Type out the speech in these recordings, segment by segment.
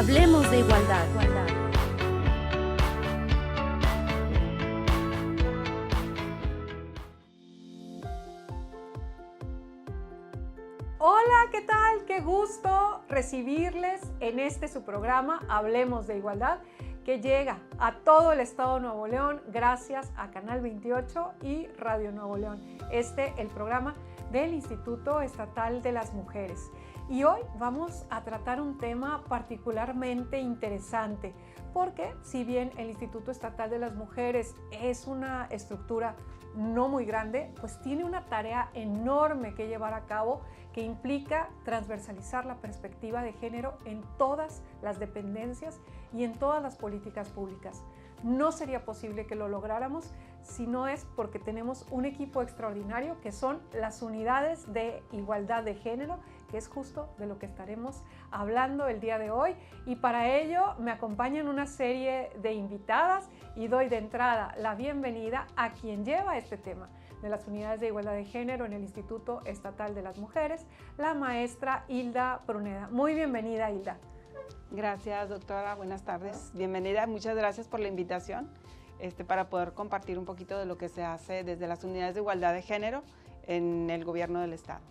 Hablemos de igualdad. Hola, ¿qué tal? Qué gusto recibirles en su programa Hablemos de Igualdad, que llega a todo el estado de Nuevo León gracias a Canal 28 y Radio Nuevo León. El programa del Instituto Estatal de las Mujeres. Y hoy vamos a tratar un tema particularmente interesante, porque si bien el Instituto Estatal de las Mujeres es una estructura no muy grande, pues tiene una tarea enorme que llevar a cabo que implica transversalizar la perspectiva de género en todas las dependencias y en todas las políticas públicas. No sería posible que lo lográramos si no es porque tenemos un equipo extraordinario que son las unidades de igualdad de género, que es justo de lo que estaremos hablando el día de hoy. Y para ello me acompañan una serie de invitadas y doy de entrada la bienvenida a quien lleva este tema de las unidades de igualdad de género en el Instituto Estatal de las Mujeres, la maestra Hilda Pruneda. Muy bienvenida, Hilda. Gracias, doctora. Buenas tardes. Bienvenida. Muchas gracias por la invitación para poder compartir un poquito de lo que se hace desde las unidades de igualdad de género en el gobierno del estado.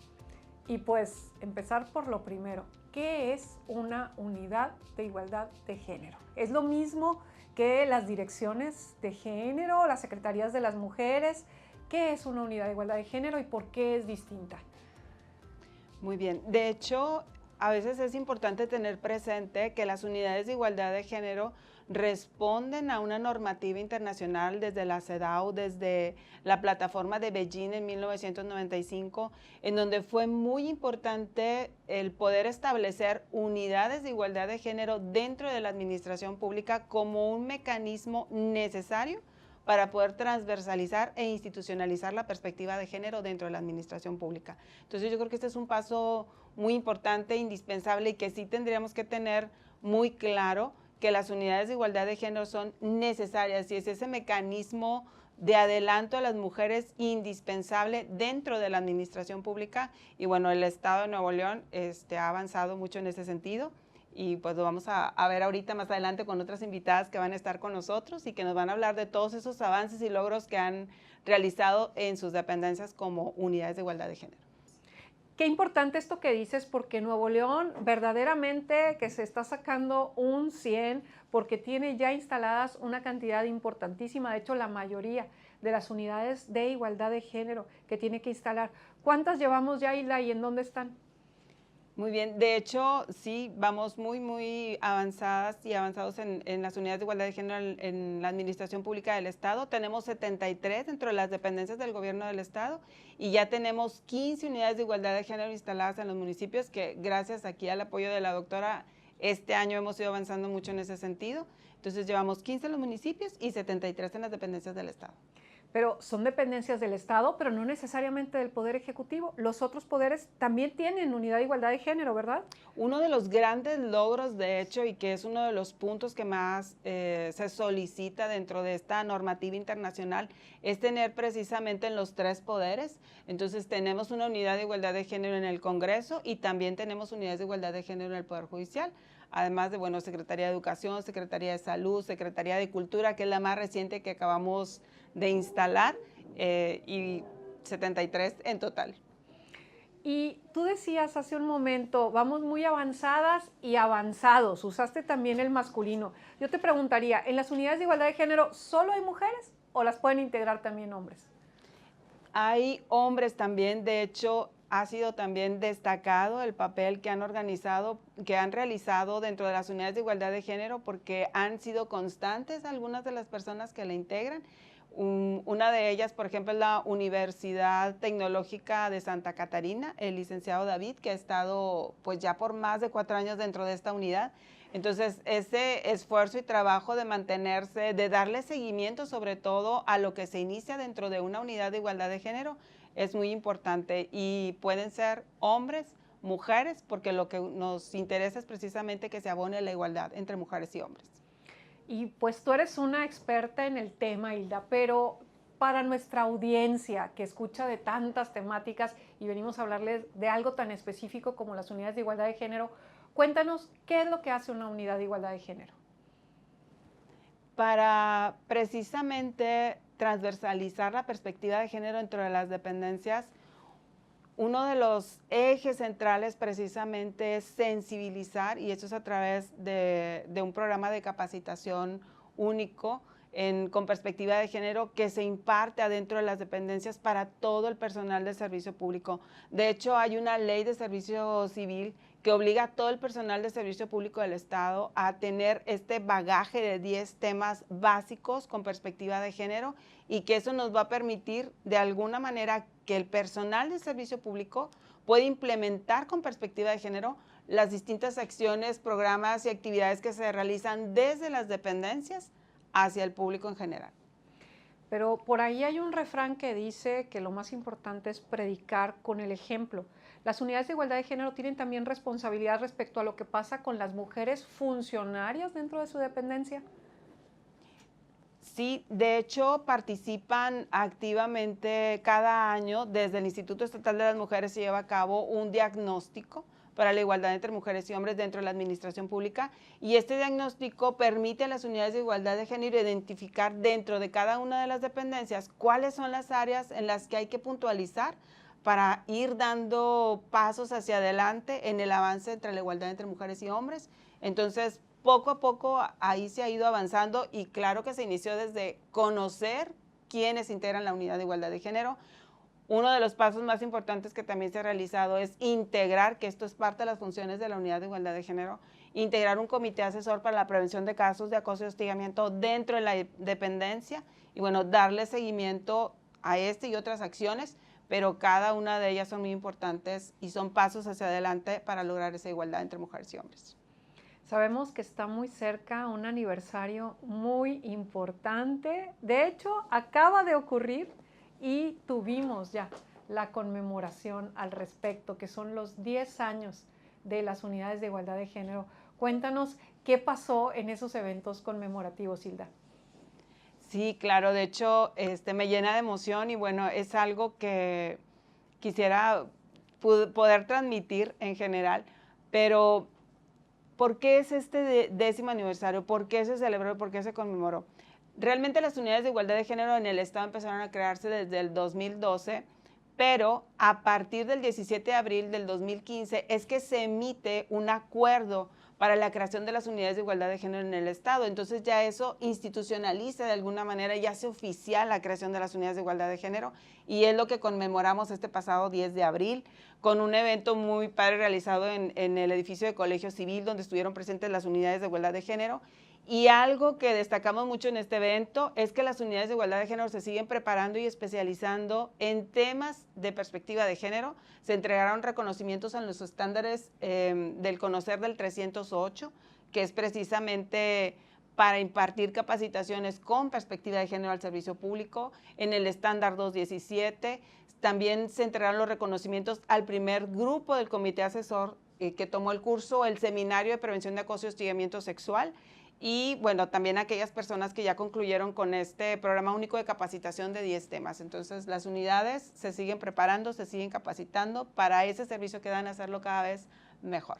Y pues empezar por lo primero. ¿Qué es una unidad de igualdad de género? ¿Es lo mismo que las direcciones de género, las secretarías de las mujeres? ¿Qué es una unidad de igualdad de género y por qué es distinta? Muy bien. De hecho, a veces es importante tener presente que las unidades de igualdad de género responden a una normativa internacional desde la CEDAW, desde la plataforma de Beijing en 1995, en donde fue muy importante el poder establecer unidades de igualdad de género dentro de la administración pública como un mecanismo necesario para poder transversalizar e institucionalizar la perspectiva de género dentro de la administración pública. Entonces yo creo que este es un paso muy importante, indispensable y que sí tendríamos que tener muy claro que las unidades de igualdad de género son necesarias y es ese mecanismo de adelanto a las mujeres indispensable dentro de la administración pública. Y bueno, el Estado de Nuevo León ha avanzado mucho en ese sentido y pues lo vamos a ver ahorita más adelante con otras invitadas que van a estar con nosotros y que nos van a hablar de todos esos avances y logros que han realizado en sus dependencias como unidades de igualdad de género. Qué importante esto que dices, porque Nuevo León verdaderamente que se está sacando un 100, porque tiene ya instaladas una cantidad importantísima, de hecho la mayoría de las unidades de igualdad de género que tiene que instalar. ¿Cuántas llevamos ya, Hilda, y en dónde están? Muy bien, de hecho, sí, vamos muy avanzadas y avanzados en las unidades de igualdad de género en la administración pública del Estado. Tenemos 73 dentro de las dependencias del gobierno del Estado y ya tenemos 15 unidades de igualdad de género instaladas en los municipios que gracias aquí al apoyo de la doctora, este año hemos ido avanzando mucho en ese sentido. Entonces llevamos 15 en los municipios y 73 en las dependencias del Estado. Pero son dependencias del Estado, pero no necesariamente del Poder Ejecutivo. Los otros poderes también tienen unidad de igualdad de género, ¿verdad? Uno de los grandes logros, de hecho, y que es uno de los puntos que más se solicita dentro de esta normativa internacional, es tener precisamente en los tres poderes. Entonces, tenemos una unidad de igualdad de género en el Congreso y también tenemos unidades de igualdad de género en el Poder Judicial. Además de, bueno, Secretaría de Educación, Secretaría de Salud, Secretaría de Cultura, que es la más reciente que acabamos de instalar, y 73 en total. Y tú decías hace un momento, vamos muy avanzadas y avanzados, usaste también el masculino. Yo te preguntaría, ¿en las unidades de igualdad de género solo hay mujeres o las pueden integrar también hombres? Hay hombres también, de hecho, ha sido también destacado el papel que han realizado dentro de las unidades de igualdad de género porque han sido constantes algunas de las personas que la integran. Una de ellas, por ejemplo, es la Universidad Tecnológica de Santa Catarina, el licenciado David, que ha estado pues ya por más de 4 años dentro de esta unidad. Entonces, ese esfuerzo y trabajo de mantenerse, de darle seguimiento sobre todo a lo que se inicia dentro de una unidad de igualdad de género, es muy importante y pueden ser hombres, mujeres, porque lo que nos interesa es precisamente que se abone la igualdad entre mujeres y hombres. Y pues tú eres una experta en el tema, Hilda, pero para nuestra audiencia que escucha de tantas temáticas y venimos a hablarles de algo tan específico como las unidades de igualdad de género, Cuéntanos, ¿qué es lo que hace una unidad de igualdad de género? Para precisamente transversalizar la perspectiva de género dentro de las dependencias, uno de los ejes centrales precisamente es sensibilizar, y eso es a través de un programa de capacitación único con perspectiva de género que se imparte adentro de las dependencias para todo el personal del servicio público. De hecho, hay una ley de servicio civil que obliga a todo el personal de servicio público del Estado a tener este bagaje de 10 temas básicos con perspectiva de género, y que eso nos va a permitir de alguna manera que el personal de servicio público puede implementar con perspectiva de género las distintas acciones, programas y actividades que se realizan desde las dependencias hacia el público en general. Pero por ahí hay un refrán que dice que lo más importante es predicar con el ejemplo. Las unidades de igualdad de género tienen también responsabilidad respecto a lo que pasa con las mujeres funcionarias dentro de su dependencia. Sí, de hecho participan activamente cada año. Desde el Instituto Estatal de las Mujeres se lleva a cabo un diagnóstico para la igualdad entre mujeres y hombres dentro de la administración pública, y este diagnóstico permite a las unidades de igualdad de género identificar dentro de cada una de las dependencias cuáles son las áreas en las que hay que puntualizar para ir dando pasos hacia adelante en el avance entre la igualdad entre mujeres y hombres. Entonces, poco a poco ahí se ha ido avanzando, y claro que se inició desde conocer quiénes integran la unidad de igualdad de género. Uno de los pasos más importantes que también se ha realizado es integrar, que esto es parte de las funciones de la unidad de igualdad de género, integrar un comité asesor para la prevención de casos de acoso y hostigamiento dentro de la dependencia, y bueno, darle seguimiento a este y otras acciones, pero cada una de ellas son muy importantes y son pasos hacia adelante para lograr esa igualdad entre mujeres y hombres. Sabemos que está muy cerca un aniversario muy importante. De hecho, acaba de ocurrir y tuvimos ya la conmemoración al respecto, que son los 10 años de las unidades de igualdad de género. Cuéntanos qué pasó en esos eventos conmemorativos, Hilda. Sí, claro, de hecho me llena de emoción, y bueno, es algo que quisiera poder transmitir en general, pero ¿por qué es este 10º aniversario? ¿Por qué se celebró? ¿Por qué se conmemoró? Realmente las unidades de igualdad de género en el Estado empezaron a crearse desde el 2012, pero a partir del 17 de abril del 2015 es que se emite un acuerdo para la creación de las unidades de igualdad de género en el Estado. Entonces ya eso institucionaliza de alguna manera, ya hace oficial la creación de las unidades de igualdad de género, y es lo que conmemoramos este pasado 10 de abril con un evento muy padre realizado en el edificio de Colegio Civil, donde estuvieron presentes las unidades de igualdad de género. Y algo que destacamos mucho en este evento es que las unidades de igualdad de género se siguen preparando y especializando en temas de perspectiva de género. Se entregaron reconocimientos a los estándares del Conocer del 308, que es precisamente para impartir capacitaciones con perspectiva de género al servicio público. En el estándar 217 también se entregaron los reconocimientos al primer grupo del comité asesor que tomó el curso, el seminario de prevención de acoso y hostigamiento sexual. Y bueno, también aquellas personas que ya concluyeron con este programa único de capacitación de 10 temas. Entonces, las unidades se siguen preparando, se siguen capacitando para ese servicio que dan a hacerlo cada vez mejor.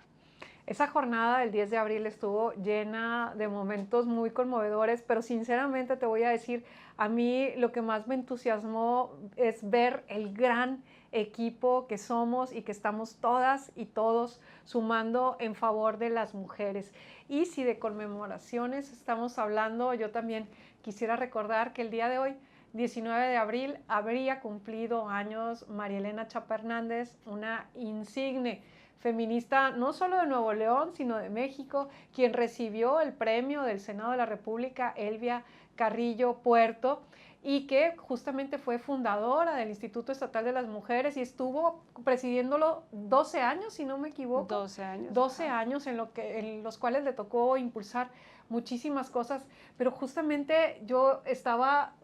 Esa jornada del 10 de abril estuvo llena de momentos muy conmovedores, pero sinceramente te voy a decir, a mí lo que más me entusiasmó es ver el gran equipo que somos y que estamos todas y todos sumando en favor de las mujeres. Y si de conmemoraciones estamos hablando, yo también quisiera recordar que el día de hoy, 19 de abril, habría cumplido años María Elena Chapa Hernández, una insigne feminista no solo de Nuevo León, sino de México, quien recibió el premio del Senado de la República, Elvia Carrillo Puerto, y que justamente fue fundadora del Instituto Estatal de las Mujeres y estuvo presidiéndolo 12 años, si no me equivoco. 12 años. 12 años en los cuales le tocó impulsar muchísimas cosas, pero justamente yo estaba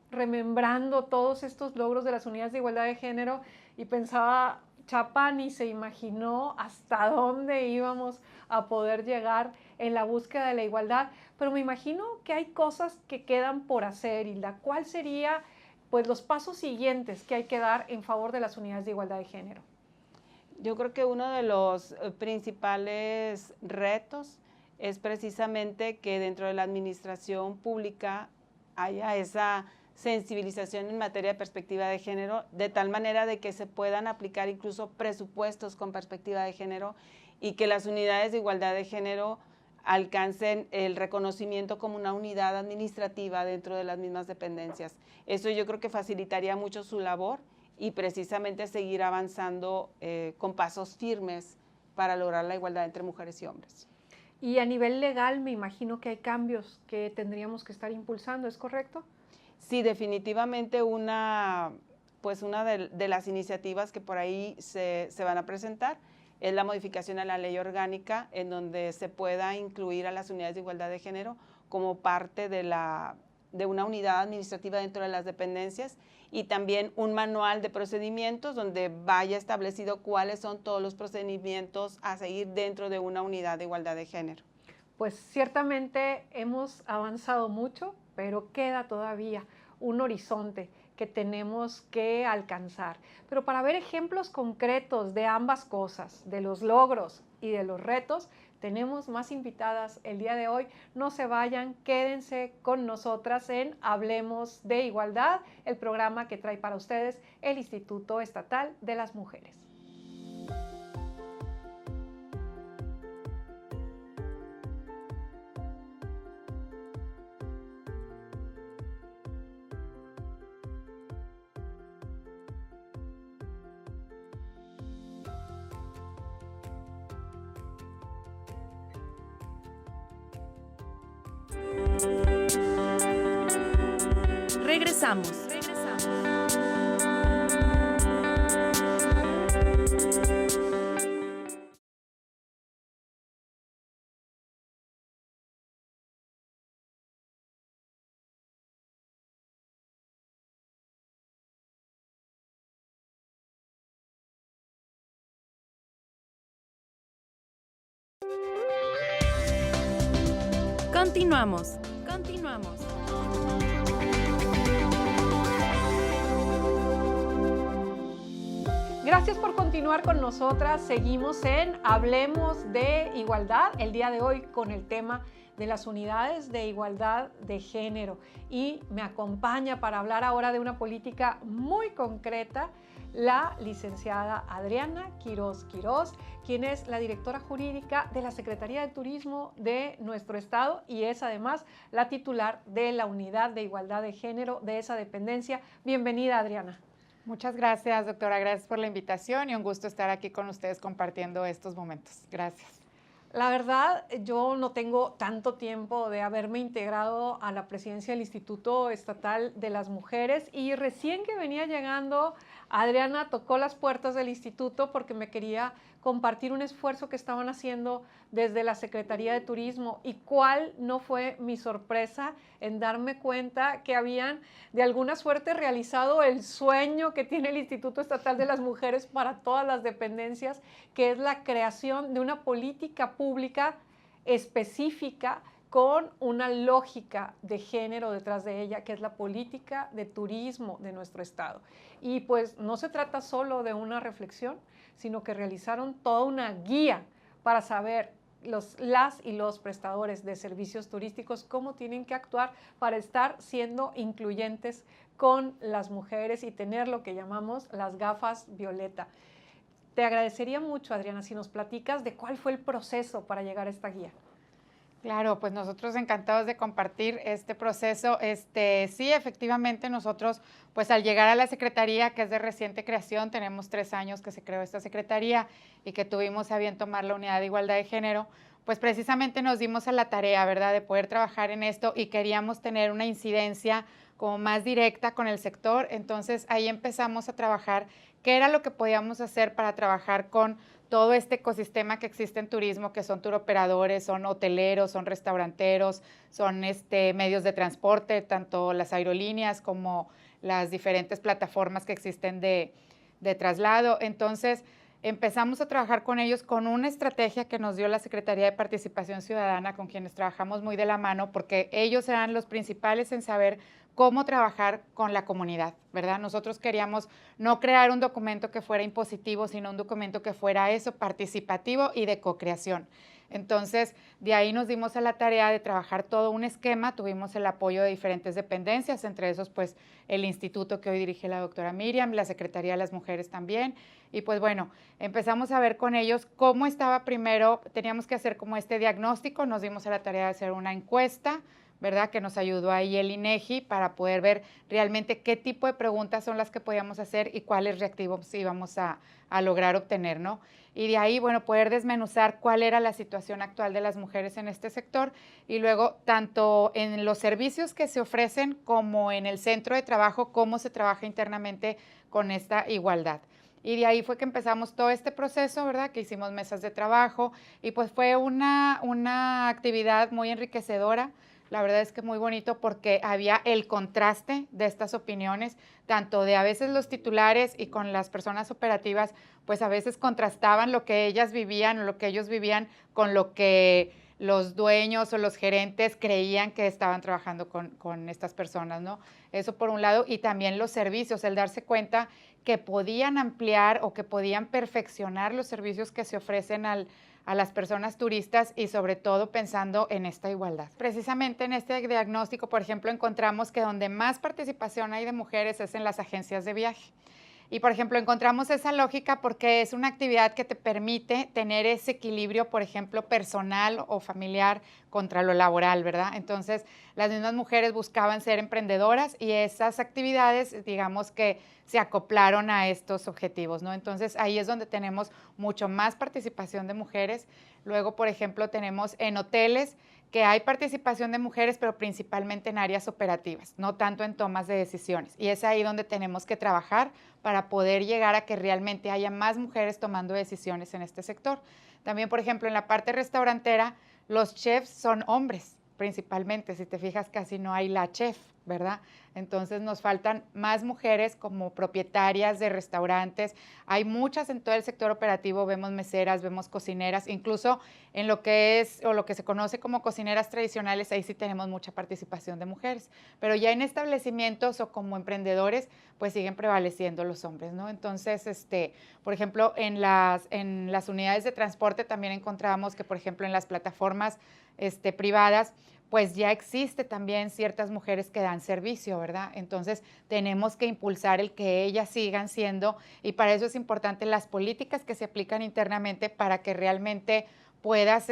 remembrando todos estos logros de las unidades de igualdad de género y pensaba, Chapa ni se imaginó hasta dónde íbamos a poder llegar en la búsqueda de la igualdad, pero me imagino que hay cosas que quedan por hacer, Hilda. ¿Cuál sería, pues, los pasos siguientes que hay que dar en favor de las unidades de igualdad de género? Yo creo que uno de los principales retos es precisamente que dentro de la administración pública haya esa sensibilización en materia de perspectiva de género, de tal manera de que se puedan aplicar incluso presupuestos con perspectiva de género y que las unidades de igualdad de género alcancen el reconocimiento como una unidad administrativa dentro de las mismas dependencias. Eso yo creo que facilitaría mucho su labor y precisamente seguir avanzando con pasos firmes para lograr la igualdad entre mujeres y hombres. Y a nivel legal me imagino que hay cambios que tendríamos que estar impulsando, ¿es correcto? Sí, definitivamente una de las iniciativas que por ahí se van a presentar es la modificación a la ley orgánica en donde se pueda incluir a las unidades de igualdad de género como parte de una unidad administrativa dentro de las dependencias y también un manual de procedimientos donde vaya establecido cuáles son todos los procedimientos a seguir dentro de una unidad de igualdad de género. Pues ciertamente hemos avanzado mucho, pero queda todavía un horizonte que tenemos que alcanzar. Pero para ver ejemplos concretos de ambas cosas, de los logros y de los retos, tenemos más invitadas el día de hoy. No se vayan, quédense con nosotras en Hablemos de Igualdad, el programa que trae para ustedes el Instituto Estatal de las Mujeres. Regresamos. Continuamos. Gracias por continuar con nosotras. Seguimos en Hablemos de Igualdad, el día de hoy con el tema de las unidades de igualdad de género. Y me acompaña para hablar ahora de una política muy concreta la licenciada Adriana Quiroz Quiroz, quien es la directora jurídica de la Secretaría de Turismo de nuestro estado y es además la titular de la unidad de igualdad de género de esa dependencia. Bienvenida, Adriana. Muchas gracias, doctora. Gracias por la invitación y un gusto estar aquí con ustedes compartiendo estos momentos. Gracias. La verdad, yo no tengo tanto tiempo de haberme integrado a la presidencia del Instituto Estatal de las Mujeres y recién que venía llegando, Adriana tocó las puertas del instituto porque me quería compartir un esfuerzo que estaban haciendo desde la Secretaría de Turismo y cuál no fue mi sorpresa en darme cuenta que habían de alguna suerte realizado el sueño que tiene el Instituto Estatal de las Mujeres para todas las dependencias, que es la creación de una política pública específica con una lógica de género detrás de ella, que es la política de turismo de nuestro estado. Y pues no se trata solo de una reflexión, sino que realizaron toda una guía para saber las y los prestadores de servicios turísticos cómo tienen que actuar para estar siendo incluyentes con las mujeres y tener lo que llamamos las gafas violeta. Te agradecería mucho, Adriana, si nos platicas de cuál fue el proceso para llegar a esta guía. Claro, pues nosotros encantados de compartir este proceso. Sí, efectivamente nosotros, pues al llegar a la Secretaría, que es de reciente creación, tenemos 3 años que se creó esta Secretaría y que tuvimos a bien tomar la unidad de igualdad de género, pues precisamente nos dimos a la tarea, ¿verdad?, de poder trabajar en esto y queríamos tener una incidencia como más directa con el sector. Entonces ahí empezamos a trabajar qué era lo que podíamos hacer para trabajar con todo este ecosistema que existe en turismo, que son turoperadores, son hoteleros, son restauranteros, son medios de transporte, tanto las aerolíneas como las diferentes plataformas que existen de traslado. Entonces, empezamos a trabajar con ellos con una estrategia que nos dio la Secretaría de Participación Ciudadana, con quienes trabajamos muy de la mano, porque ellos eran los principales en saber cómo trabajar con la comunidad, ¿verdad? Nosotros queríamos no crear un documento que fuera impositivo, sino un documento que fuera eso, participativo y de co-creación. Entonces, de ahí nos dimos a la tarea de trabajar todo un esquema, tuvimos el apoyo de diferentes dependencias, entre esos, pues, el instituto que hoy dirige la doctora Miriam, la Secretaría de las Mujeres también, y pues bueno, empezamos a ver con ellos cómo estaba primero, teníamos que hacer como este diagnóstico, nos dimos a la tarea de hacer una encuesta, ¿verdad? Que nos ayudó ahí el INEGI para poder ver realmente qué tipo de preguntas son las que podíamos hacer y cuáles reactivos íbamos a lograr obtener, ¿no? Y de ahí, bueno, poder desmenuzar cuál era la situación actual de las mujeres en este sector y luego tanto en los servicios que se ofrecen como en el centro de trabajo, cómo se trabaja internamente con esta igualdad. Y de ahí fue que empezamos todo este proceso, ¿verdad? Que hicimos mesas de trabajo y pues fue una actividad muy enriquecedora. La verdad es que muy bonito porque había el contraste de estas opiniones, tanto de a veces los titulares y con las personas operativas, pues a veces contrastaban lo que ellas vivían o lo que ellos vivían con lo que los dueños o los gerentes creían que estaban trabajando con estas personas, ¿no? Eso por un lado, y también los servicios, el darse cuenta que podían ampliar o que podían perfeccionar los servicios que se ofrecen a las personas turistas y sobre todo pensando en esta igualdad. Precisamente en este diagnóstico, por ejemplo, encontramos que donde más participación hay de mujeres es en las agencias de viaje. Y, por ejemplo, encontramos esa lógica porque es una actividad que te permite tener ese equilibrio, por ejemplo, personal o familiar contra lo laboral, ¿verdad? Entonces, las mismas mujeres buscaban ser emprendedoras y esas actividades, digamos que se acoplaron a estos objetivos, ¿no? Entonces, ahí es donde tenemos mucho más participación de mujeres. Luego, por ejemplo, tenemos en hoteles que hay participación de mujeres, pero principalmente en áreas operativas, no tanto en tomas de decisiones. Y es ahí donde tenemos que trabajar para poder llegar a que realmente haya más mujeres tomando decisiones en este sector. También, por ejemplo, en la parte restaurantera, los chefs son hombres, principalmente. Si te fijas, casi no hay la chef, ¿verdad? Entonces nos faltan más mujeres como propietarias de restaurantes. Hay muchas en todo el sector operativo, vemos meseras, vemos cocineras, incluso en lo que es o lo que se conoce como cocineras tradicionales, ahí sí tenemos mucha participación de mujeres. Pero ya en establecimientos o como emprendedores, pues siguen prevaleciendo los hombres, ¿no? Entonces, por ejemplo, en las unidades de transporte también encontramos que, por ejemplo, en las plataformas privadas, pues ya existe también ciertas mujeres que dan servicio, ¿verdad? Entonces, tenemos que impulsar el que ellas sigan siendo, y para eso es importante las políticas que se aplican internamente para que realmente puedas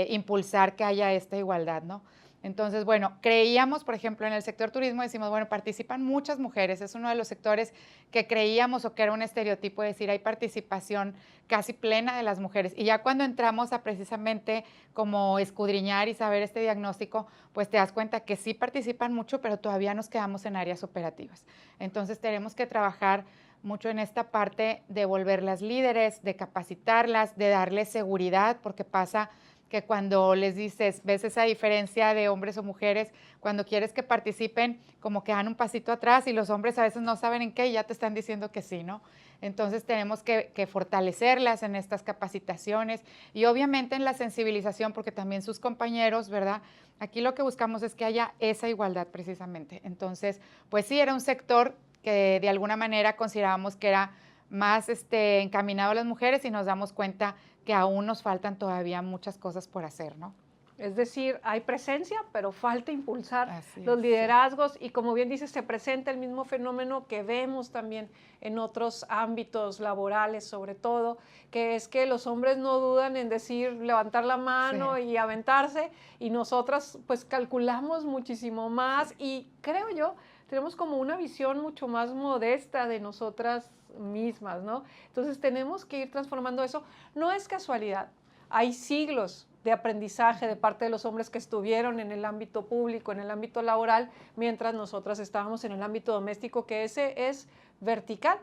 impulsar que haya esta igualdad, ¿no? Entonces, bueno, creíamos, por ejemplo, en el sector turismo, decimos, bueno, participan muchas mujeres, es uno de los sectores que creíamos o que era un estereotipo de decir, hay participación casi plena de las mujeres. Y ya cuando entramos a precisamente como escudriñar y saber este diagnóstico, pues te das cuenta que sí participan mucho, pero todavía nos quedamos en áreas operativas. Entonces, tenemos que trabajar mucho en esta parte de volverlas líderes, de capacitarlas, de darles seguridad, porque pasa que cuando les dices, ves esa diferencia de hombres o mujeres, cuando quieres que participen, como que dan un pasito atrás y los hombres a veces no saben en qué y ya te están diciendo que sí, ¿no? Entonces tenemos que fortalecerlas en estas capacitaciones y obviamente en la sensibilización, porque también sus compañeros, ¿verdad? Aquí lo que buscamos es que haya esa igualdad precisamente. Entonces, pues sí, era un sector que de alguna manera considerábamos que era más encaminado a las mujeres y nos damos cuenta que aún nos faltan todavía muchas cosas por hacer, ¿no? Es decir, hay presencia, pero falta impulsar Así los es, liderazgos y como bien dices, se presenta el mismo fenómeno que vemos también en otros ámbitos laborales, sobre todo, que es que los hombres no dudan en decir, levantar la mano y aventarse, y nosotras pues calculamos muchísimo más y creo yo, tenemos como una visión mucho más modesta de nosotras mismas, ¿no? Entonces tenemos que ir transformando eso. No es casualidad, hay siglos de aprendizaje de parte de los hombres que estuvieron en el ámbito público, en el ámbito laboral, mientras nosotras estábamos en el ámbito doméstico, que ese es vertical,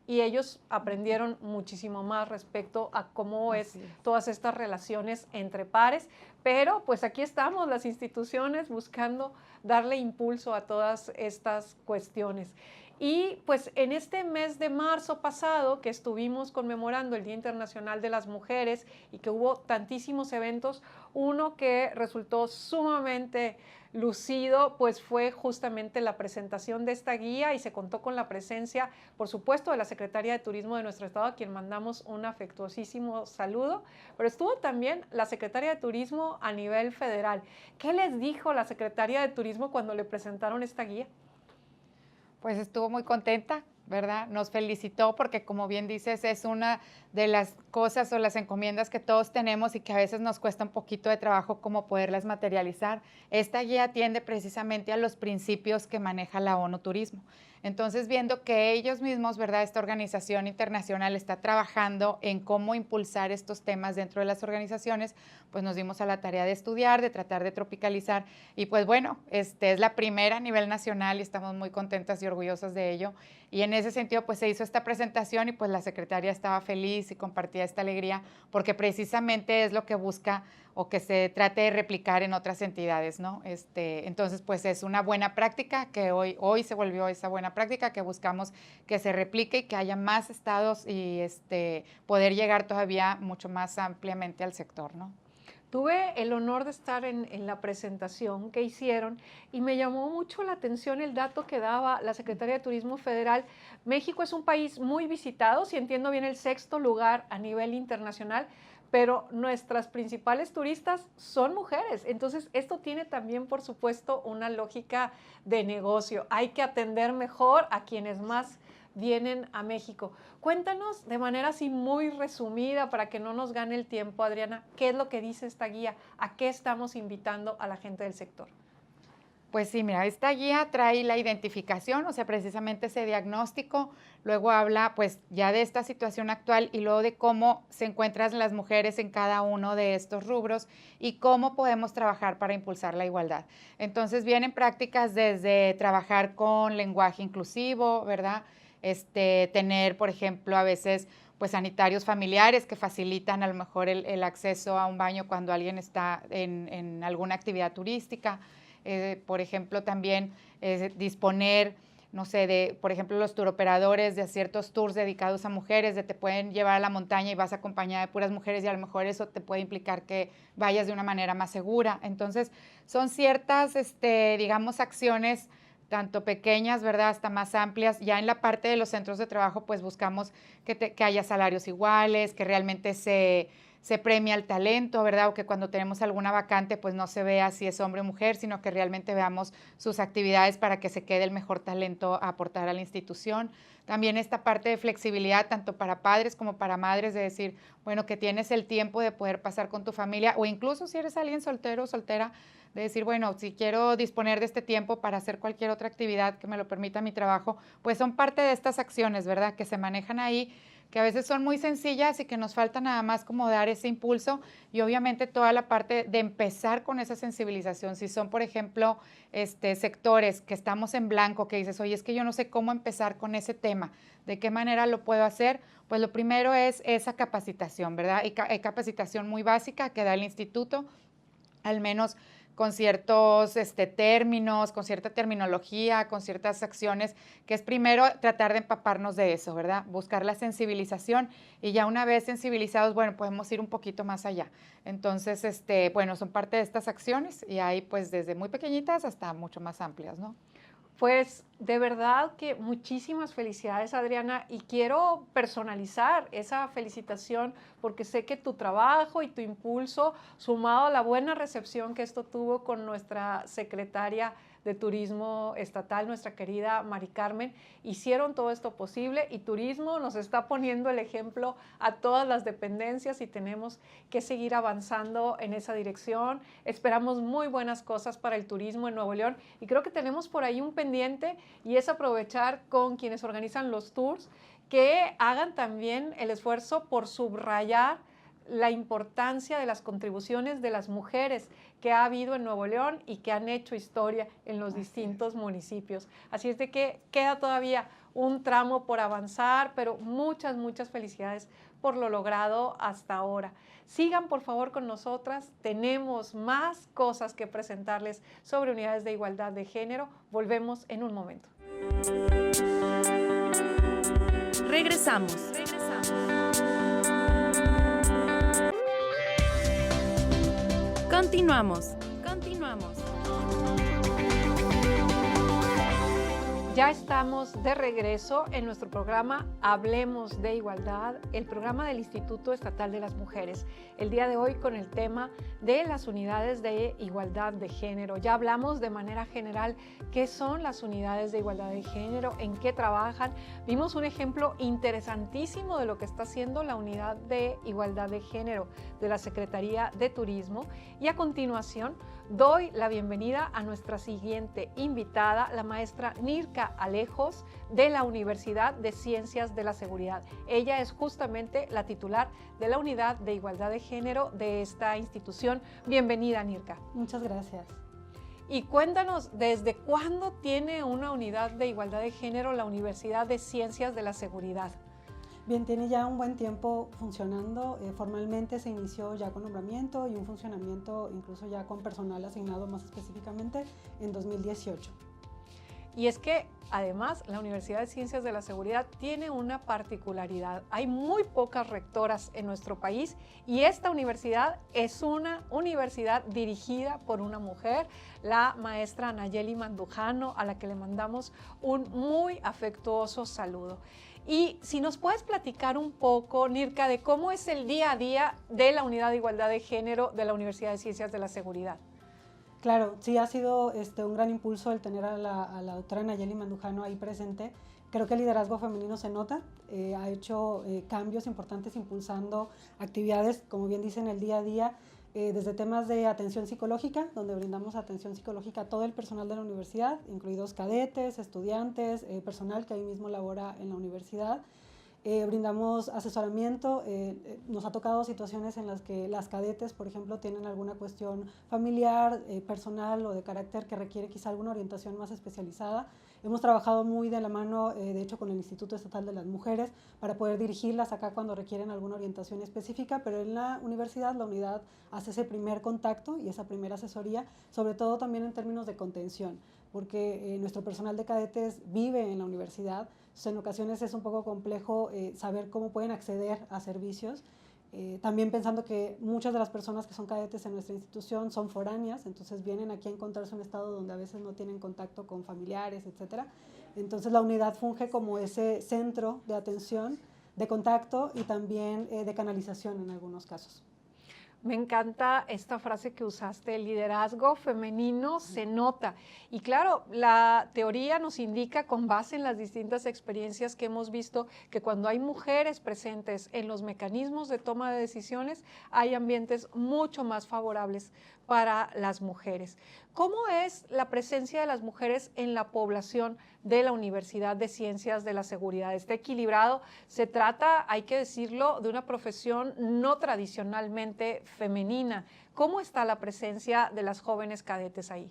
y ellos aprendieron muchísimo más respecto a cómo es todas estas relaciones entre pares, pero pues aquí estamos las instituciones buscando darle impulso a todas estas cuestiones. Y pues en este mes de marzo pasado, que estuvimos conmemorando el Día Internacional de las Mujeres y que hubo tantísimos eventos, uno que resultó sumamente lucido, pues fue justamente la presentación de esta guía, y se contó con la presencia, por supuesto, de la Secretaría de Turismo de nuestro estado, a quien mandamos un afectuosísimo saludo, pero estuvo también la Secretaría de Turismo a nivel federal. ¿Qué les dijo la Secretaría de Turismo cuando le presentaron esta guía? Pues estuvo muy contenta, ¿verdad? Nos felicitó porque, como bien dices, es una de las cosas o las encomiendas que todos tenemos y que a veces nos cuesta un poquito de trabajo como poderlas materializar. Esta guía atiende precisamente a los principios que maneja la ONU Turismo. Entonces, viendo que ellos mismos, ¿verdad?, esta organización internacional está trabajando en cómo impulsar estos temas dentro de las organizaciones, pues nos dimos a la tarea de estudiar, de tratar de tropicalizar, y pues bueno, es la primera a nivel nacional y estamos muy contentas y orgullosas de ello. Y en ese sentido, pues se hizo esta presentación y pues la secretaria estaba feliz y compartía esta alegría porque precisamente es lo que busca o que se trate de replicar en otras entidades, ¿no? Entonces, pues es una buena práctica que hoy se volvió esa buena práctica que buscamos que se replique y que haya más estados y poder llegar todavía mucho más ampliamente al sector, ¿no? Tuve el honor de estar en la presentación que hicieron y me llamó mucho la atención el dato que daba la Secretaría de Turismo Federal. México es un país muy visitado, si entiendo bien, el 6º lugar a nivel internacional, pero nuestras principales turistas son mujeres. Entonces, esto tiene también, por supuesto, una lógica de negocio. Hay que atender mejor a quienes más vienen a México. Cuéntanos de manera así muy resumida, para que no nos gane el tiempo, Adriana, ¿qué es lo que dice esta guía? ¿A qué estamos invitando a la gente del sector? Pues sí, mira, esta guía trae la identificación, o sea, precisamente ese diagnóstico, luego habla pues ya de esta situación actual y luego de cómo se encuentran las mujeres en cada uno de estos rubros y cómo podemos trabajar para impulsar la igualdad. Entonces vienen prácticas desde trabajar con lenguaje inclusivo, ¿verdad? Tener, por ejemplo, a veces pues sanitarios familiares que facilitan a lo mejor el acceso a un baño cuando alguien está en alguna actividad turística. Por ejemplo, también disponer, no sé, por ejemplo, los turoperadores de ciertos tours dedicados a mujeres, te pueden llevar a la montaña y vas acompañada de puras mujeres y a lo mejor eso te puede implicar que vayas de una manera más segura. Entonces, son ciertas, digamos, acciones tanto pequeñas, ¿verdad?, hasta más amplias. Ya en la parte de los centros de trabajo, pues buscamos que haya salarios iguales, que realmente se premia el talento, ¿verdad? O que cuando tenemos alguna vacante, pues no se vea si es hombre o mujer, sino que realmente veamos sus actividades para que se quede el mejor talento a aportar a la institución. También esta parte de flexibilidad, tanto para padres como para madres, de decir, bueno, que tienes el tiempo de poder pasar con tu familia, o incluso si eres alguien soltero o soltera, de decir, bueno, si quiero disponer de este tiempo para hacer cualquier otra actividad que me lo permita mi trabajo, pues son parte de estas acciones, ¿verdad?, que se manejan ahí, que a veces son muy sencillas y que nos falta nada más como dar ese impulso y obviamente toda la parte de empezar con esa sensibilización. Si son, por ejemplo, sectores que estamos en blanco, que dices, oye, es que yo no sé cómo empezar con ese tema, ¿de qué manera lo puedo hacer? Pues lo primero es esa capacitación, ¿verdad? Y capacitación muy básica que da el instituto, al menos con ciertos términos, con cierta terminología, con ciertas acciones, que es primero tratar de empaparnos de eso, ¿verdad? Buscar la sensibilización y ya una vez sensibilizados, bueno, podemos ir un poquito más allá. Entonces, bueno, son parte de estas acciones y hay pues desde muy pequeñitas hasta mucho más amplias, ¿no? Pues de verdad que muchísimas felicidades, Adriana, y quiero personalizar esa felicitación porque sé que tu trabajo y tu impulso, sumado a la buena recepción que esto tuvo con nuestra secretaria de Turismo Estatal, nuestra querida Mari Carmen, hicieron todo esto posible, y Turismo nos está poniendo el ejemplo a todas las dependencias y tenemos que seguir avanzando en esa dirección. Esperamos muy buenas cosas para el turismo en Nuevo León y creo que tenemos por ahí un pendiente, y es aprovechar con quienes organizan los tours que hagan también el esfuerzo por subrayar la importancia de las contribuciones de las mujeres que ha habido en Nuevo León y que han hecho historia en los distintos municipios. Así es de que queda todavía un tramo por avanzar, pero muchas, muchas felicidades por lo logrado hasta ahora. Sigan por favor con nosotras, tenemos más cosas que presentarles sobre unidades de igualdad de género. Volvemos en un momento. Regresamos. Continuamos. Ya estamos de regreso en nuestro programa Hablemos de Igualdad, el programa del Instituto Estatal de las Mujeres. El día de hoy con el tema de las unidades de igualdad de género. Ya hablamos de manera general qué son las unidades de igualdad de género, en qué trabajan. Vimos un ejemplo interesantísimo de lo que está haciendo la unidad de igualdad de género de la Secretaría de Turismo. Y a continuación doy la bienvenida a nuestra siguiente invitada, la maestra Nirka Alejos, de la Universidad de Ciencias de la Seguridad. Ella es justamente la titular de la Unidad de Igualdad de Género de esta institución. Bienvenida, Nirka. Muchas gracias. Y cuéntanos, ¿desde cuándo tiene una unidad de igualdad de género la Universidad de Ciencias de la Seguridad? Bien, tiene ya un buen tiempo funcionando. Formalmente se inició ya con nombramiento y un funcionamiento incluso ya con personal asignado más específicamente en 2018. Y es que además la Universidad de Ciencias de la Seguridad tiene una particularidad. Hay muy pocas rectoras en nuestro país y esta universidad es una universidad dirigida por una mujer, la maestra Nayeli Mandujano, a la que le mandamos un muy afectuoso saludo. Y si nos puedes platicar un poco, Nirka, de cómo es el día a día de la Unidad de Igualdad de Género de la Universidad de Ciencias de la Seguridad. Claro, sí ha sido un gran impulso el tener a la doctora Nayeli Mandujano ahí presente. Creo que el liderazgo femenino se nota, ha hecho cambios importantes impulsando actividades, como bien dicen, el día a día, desde temas de atención psicológica, donde brindamos atención psicológica a todo el personal de la universidad, incluidos cadetes, estudiantes, personal que ahí mismo labora en la universidad. Brindamos asesoramiento, nos ha tocado situaciones en las que las cadetes, por ejemplo, tienen alguna cuestión familiar, personal o de carácter que requiere quizá alguna orientación más especializada. Hemos trabajado muy de la mano, de hecho, con el Instituto Estatal de las Mujeres para poder dirigirlas acá cuando requieren alguna orientación específica, pero en la universidad, la unidad hace ese primer contacto y esa primera asesoría, sobre todo también en términos de contención, porque nuestro personal de cadetes vive en la universidad. En ocasiones es un poco complejo saber cómo pueden acceder a servicios. También pensando que muchas de las personas que son cadetes en nuestra institución son foráneas, entonces vienen aquí a encontrarse un estado donde a veces no tienen contacto con familiares, etc. Entonces la unidad funge como ese centro de atención, de contacto y también de canalización en algunos casos. Me encanta esta frase que usaste, el liderazgo femenino se nota. Y claro, la teoría nos indica, con base en las distintas experiencias que hemos visto, que cuando hay mujeres presentes en los mecanismos de toma de decisiones, hay ambientes mucho más favorables para las mujeres. ¿Cómo es la presencia de las mujeres en la población de la Universidad de Ciencias de la Seguridad? ¿Está equilibrado? Se trata, hay que decirlo, de una profesión no tradicionalmente femenina. ¿Cómo está la presencia de las jóvenes cadetes ahí?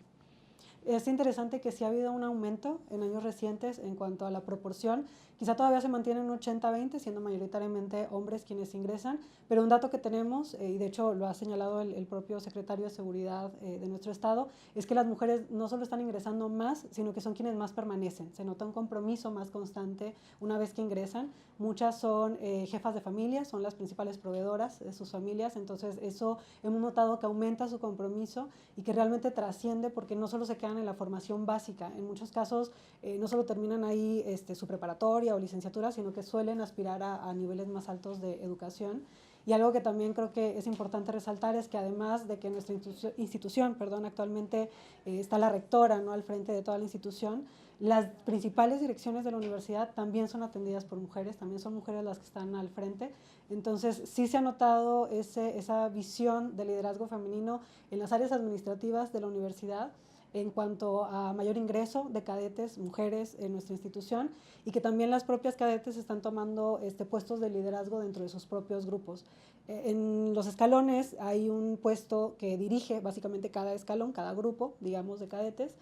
Es interesante que sí ha habido un aumento en años recientes en cuanto a la proporción. Quizá todavía se mantiene un 80-20, siendo mayoritariamente hombres quienes ingresan, pero un dato que tenemos, y de hecho lo ha señalado el propio secretario de Seguridad de nuestro estado, es que las mujeres no solo están ingresando más, sino que son quienes más permanecen. Se nota un compromiso más constante una vez que ingresan. Muchas son jefas de familia, son las principales proveedoras de sus familias, entonces eso hemos notado que aumenta su compromiso y que realmente trasciende, porque no solo se quedan en la formación básica, en muchos casos no solo terminan ahí su preparatoria o licenciatura, sino que suelen aspirar a niveles más altos de educación. Y algo que también creo que es importante resaltar es que además de que nuestra institución actualmente está la rectora, ¿no?, al frente de toda la institución, las principales direcciones de la universidad también son atendidas por mujeres, también son mujeres las que están al frente. Entonces sí se ha notado esa visión de liderazgo femenino en las áreas administrativas de la universidad, en cuanto a mayor ingreso de cadetes, mujeres en nuestra institución, y que también las propias cadetes están tomando puestos de liderazgo dentro de sus propios grupos. En los escalones hay un puesto que dirige básicamente cada escalón, cada grupo, digamos, de cadetes.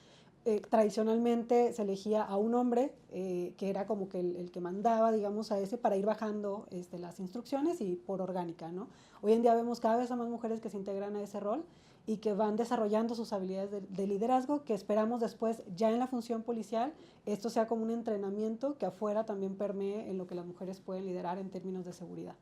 Tradicionalmente se elegía a un hombre que era como que el que mandaba, digamos, a ese para ir bajando las instrucciones y por orgánica, ¿no? Hoy en día vemos cada vez a más mujeres que se integran a ese rol, y que van desarrollando sus habilidades de liderazgo, que esperamos después ya en la función policial, esto sea como un entrenamiento que afuera también permee en lo que las mujeres pueden liderar en términos de seguridad.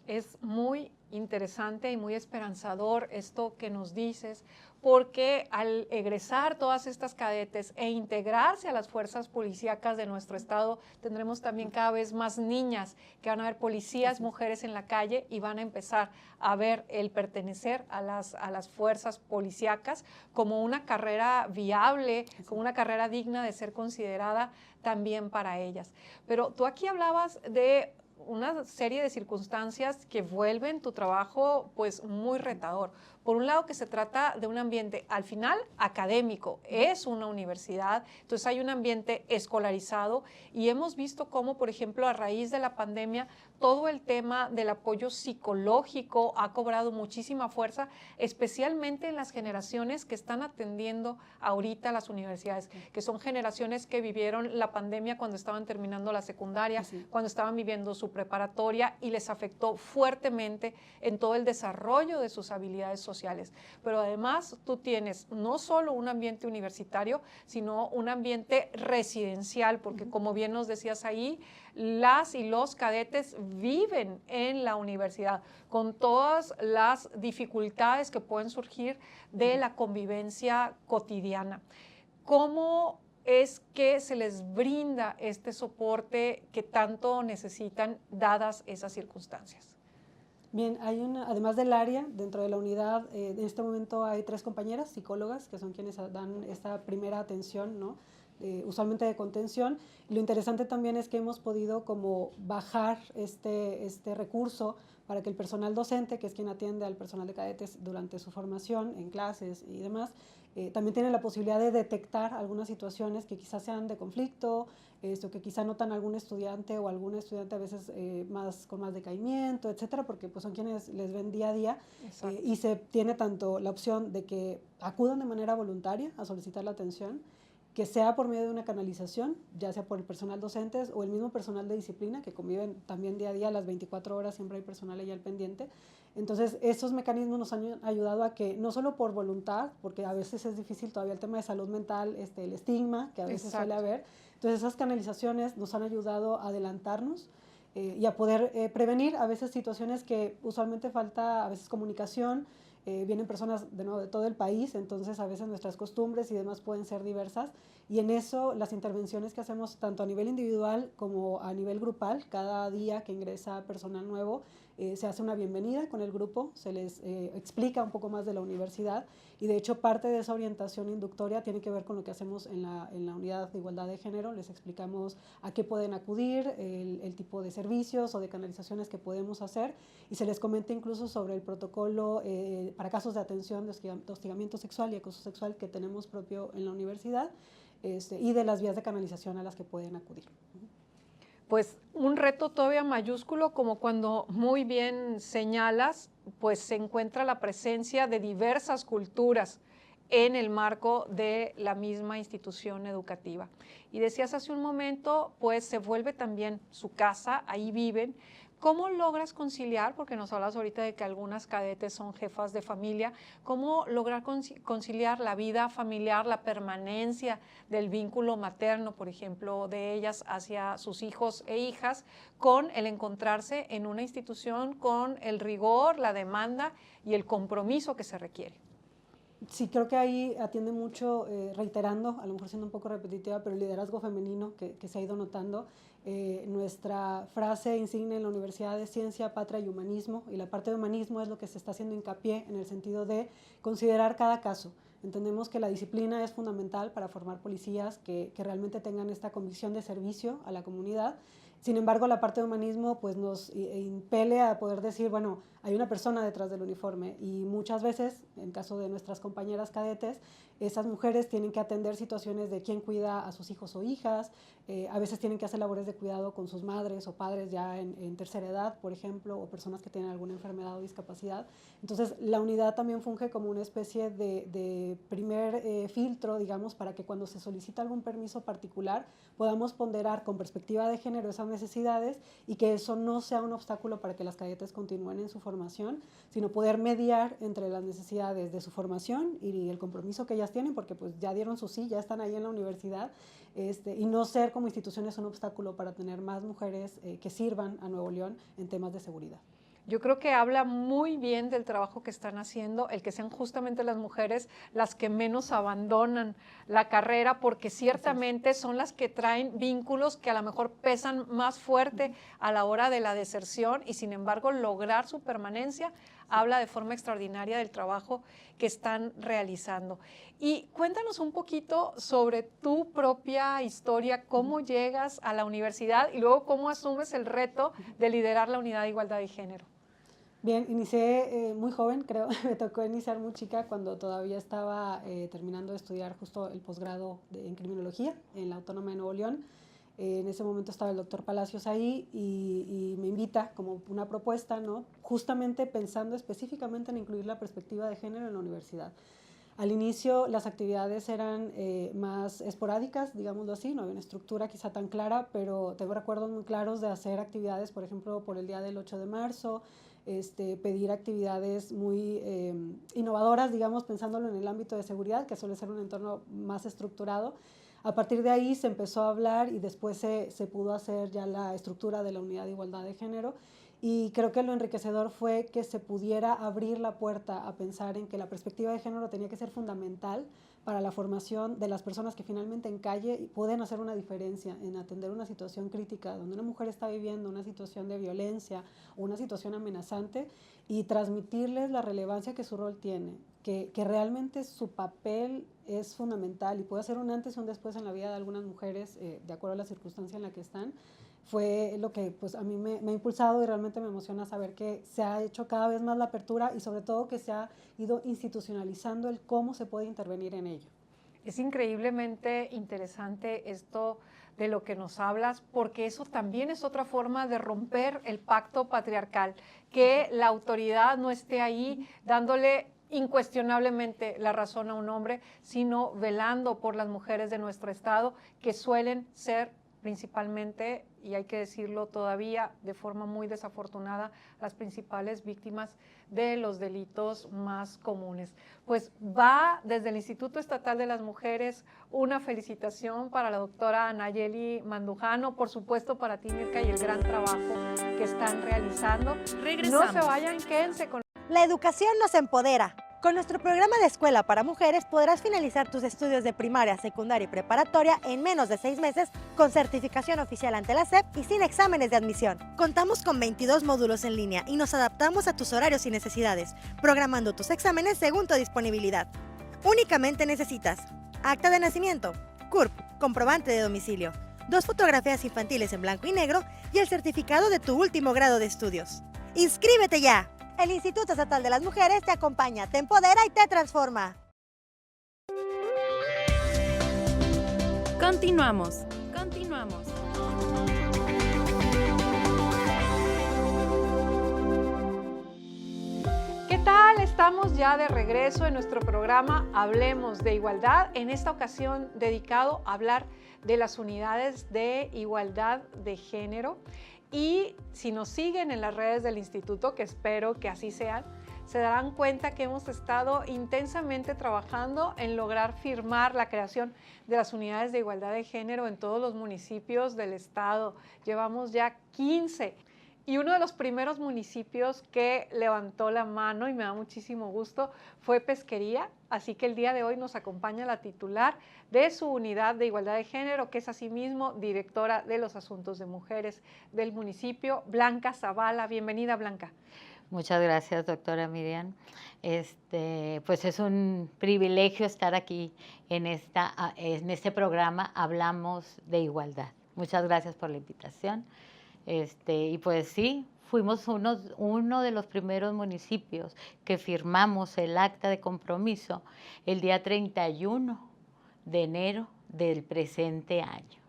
Es muy interesante y muy esperanzador esto que nos dices, porque al egresar todas estas cadetes e integrarse a las fuerzas policíacas de nuestro estado, tendremos también cada vez más niñas que van a ver policías, mujeres en la calle, y van a empezar a ver el pertenecer a las fuerzas policíacas como una carrera viable, como una carrera digna de ser considerada también para ellas. Pero tú aquí hablabas de una serie de circunstancias que vuelven tu trabajo pues muy retador. Por un lado, que se trata de un ambiente al final académico, es una universidad, entonces hay un ambiente escolarizado, y hemos visto cómo, por ejemplo, a raíz de la pandemia, todo el tema del apoyo psicológico ha cobrado muchísima fuerza, especialmente en las generaciones que están atendiendo ahorita las universidades, que son generaciones que vivieron la pandemia cuando estaban terminando la secundaria, cuando estaban viviendo su preparatoria, y les afectó fuertemente en todo el desarrollo de sus habilidades sociales. Pero además tú tienes no solo un ambiente universitario, sino un ambiente residencial, porque como bien nos decías ahí, las y los cadetes viven en la universidad con todas las dificultades que pueden surgir de la convivencia cotidiana. ¿Cómo es que se les brinda este soporte que tanto necesitan dadas esas circunstancias? Bien, además del área, dentro de la unidad, en este momento hay 3 compañeras psicólogas que son quienes dan esta primera atención, ¿no? Usualmente de contención. Y lo interesante también es que hemos podido como bajar este recurso para que el personal docente, que es quien atiende al personal de cadetes durante su formación en clases y demás, también tiene la posibilidad de detectar algunas situaciones que quizás sean de conflicto, que quizá notan algún estudiante o algún estudiante a veces con más decaimiento, etcétera, porque pues son quienes les ven día a día, y se tiene tanto la opción de que acudan de manera voluntaria a solicitar la atención, que sea por medio de una canalización, ya sea por el personal docentes o el mismo personal de disciplina, que conviven también día a día, las 24 horas, siempre hay personal ahí al pendiente. Entonces, esos mecanismos nos han ayudado a que, no solo por voluntad, porque a veces es difícil todavía el tema de salud mental, el estigma que a veces suele haber, entonces esas canalizaciones nos han ayudado a adelantarnos y a poder prevenir a veces situaciones que usualmente falta, a veces comunicación. Vienen personas de nuevo de todo el país, entonces a veces nuestras costumbres y demás pueden ser diversas, y en eso las intervenciones que hacemos tanto a nivel individual como a nivel grupal, cada día que ingresa personal nuevo, se hace una bienvenida con el grupo, se les explica un poco más de la universidad, y de hecho parte de esa orientación inductoria tiene que ver con lo que hacemos en la unidad de igualdad de género. Les explicamos a qué pueden acudir, el tipo de servicios o de canalizaciones que podemos hacer, y se les comenta incluso sobre el protocolo para casos de atención de hostigamiento sexual y acoso sexual que tenemos propio en la universidad, y de las vías de canalización a las que pueden acudir. Pues un reto todavía mayúsculo, como cuando muy bien señalas, pues se encuentra la presencia de diversas culturas en el marco de la misma institución educativa. Y decías hace un momento, pues se vuelve también su casa, ahí viven. ¿Cómo logras conciliar, porque nos hablas ahorita de que algunas cadetes son jefas de familia, cómo lograr conciliar la vida familiar, la permanencia del vínculo materno, por ejemplo, de ellas hacia sus hijos e hijas, con el encontrarse en una institución con el rigor, la demanda y el compromiso que se requiere? Sí, creo que ahí atiende mucho, reiterando, a lo mejor siendo un poco repetitiva, pero el liderazgo femenino que se ha ido notando. Nuestra frase insignia en la universidad es ciencia, patria y humanismo, y la parte de humanismo es lo que se está haciendo hincapié en el sentido de considerar cada caso. Entendemos que la disciplina es fundamental para formar policías que realmente tengan esta convicción de servicio a la comunidad. Sin embargo, la parte de humanismo pues, nos impele a poder decir, bueno, hay una persona detrás del uniforme, y muchas veces, en caso de nuestras compañeras cadetes, esas mujeres tienen que atender situaciones de quién cuida a sus hijos o hijas, a veces tienen que hacer labores de cuidado con sus madres o padres ya en tercera edad, por ejemplo, o personas que tienen alguna enfermedad o discapacidad. Entonces, la unidad también funge como una especie de primer filtro, digamos, para que cuando se solicita algún permiso particular podamos ponderar con perspectiva de género esas necesidades, y que eso no sea un obstáculo para que las cadetes continúen en su formación, sino poder mediar entre las necesidades de su formación y el compromiso que ellas tienen, porque pues ya dieron su sí, ya están ahí en la universidad, y no ser como instituciones un obstáculo para tener más mujeres que sirvan a Nuevo León en temas de seguridad. Yo creo que habla muy bien del trabajo que están haciendo, el que sean justamente las mujeres las que menos abandonan la carrera, porque ciertamente son las que traen vínculos que a lo mejor pesan más fuerte a la hora de la deserción y sin embargo lograr su permanencia habla de forma extraordinaria del trabajo que están realizando. Y cuéntanos un poquito sobre tu propia historia, cómo llegas a la universidad y luego cómo asumes el reto de liderar la unidad de igualdad de género. Bien, inicié muy joven, creo, me tocó iniciar muy chica cuando todavía estaba terminando de estudiar justo el posgrado en criminología en la Autónoma de Nuevo León. En ese momento estaba el doctor Palacios ahí y me invita como una propuesta, ¿no? Justamente pensando específicamente en incluir la perspectiva de género en la universidad. Al inicio las actividades eran más esporádicas, digámoslo así, no había una estructura quizá tan clara, pero tengo recuerdos muy claros de hacer actividades, por ejemplo, por el día del 8 de marzo, pedir actividades muy innovadoras, digamos, pensándolo en el ámbito de seguridad, que suele ser un entorno más estructurado. A partir de ahí se empezó a hablar y después se pudo hacer ya la estructura de la unidad de igualdad de género. Y creo que lo enriquecedor fue que se pudiera abrir la puerta a pensar en que la perspectiva de género tenía que ser fundamental para la formación de las personas que finalmente en calle pueden hacer una diferencia en atender una situación crítica donde una mujer está viviendo una situación de violencia o una situación amenazante y transmitirles la relevancia que su rol tiene, que realmente su papel es fundamental y puede ser un antes y un después en la vida de algunas mujeres de acuerdo a la circunstancia en la que están. Fue lo que pues, a mí me ha impulsado y realmente me emociona saber que se ha hecho cada vez más la apertura y sobre todo que se ha ido institucionalizando el cómo se puede intervenir en ello. Es increíblemente interesante esto de lo que nos hablas, porque eso también es otra forma de romper el pacto patriarcal, que la autoridad no esté ahí dándole incuestionablemente la razón a un hombre, sino velando por las mujeres de nuestro estado, que suelen ser principalmente, y hay que decirlo todavía de forma muy desafortunada, las principales víctimas de los delitos más comunes. Pues va desde el Instituto Estatal de las Mujeres una felicitación para la doctora Nayeli Mandujano, por supuesto para ti, Mirka, y el gran trabajo que están realizando. Regresamos. No se vayan, quédense con... La educación nos empodera. Con nuestro programa de escuela para mujeres podrás finalizar tus estudios de primaria, secundaria y preparatoria en menos de 6 meses con certificación oficial ante la SEP y sin exámenes de admisión. Contamos con 22 módulos en línea y nos adaptamos a tus horarios y necesidades, programando tus exámenes según tu disponibilidad. Únicamente necesitas acta de nacimiento, CURP, comprobante de domicilio, 2 fotografías infantiles en blanco y negro y el certificado de tu último grado de estudios. ¡Inscríbete ya! El Instituto Estatal de las Mujeres te acompaña, te empodera y te transforma. Continuamos. ¿Qué tal? Estamos ya de regreso en nuestro programa Hablemos de Igualdad, en esta ocasión dedicado a hablar de las unidades de igualdad de género. Y si nos siguen en las redes del instituto, que espero que así sean, se darán cuenta que hemos estado intensamente trabajando en lograr firmar la creación de las unidades de igualdad de género en todos los municipios del estado. Llevamos ya 15. Y uno de los primeros municipios que levantó la mano, y me da muchísimo gusto, fue Pesquería. Así que el día de hoy nos acompaña la titular de su unidad de igualdad de género, que es asimismo directora de los asuntos de mujeres del municipio, Blanca Zavala. Bienvenida, Blanca. Muchas gracias, doctora Miriam. Pues es un privilegio estar aquí en este programa Hablamos de Igualdad. Muchas gracias por la invitación. Y pues sí, fuimos uno de los primeros municipios que firmamos el acta de compromiso el día 31 de enero del presente año.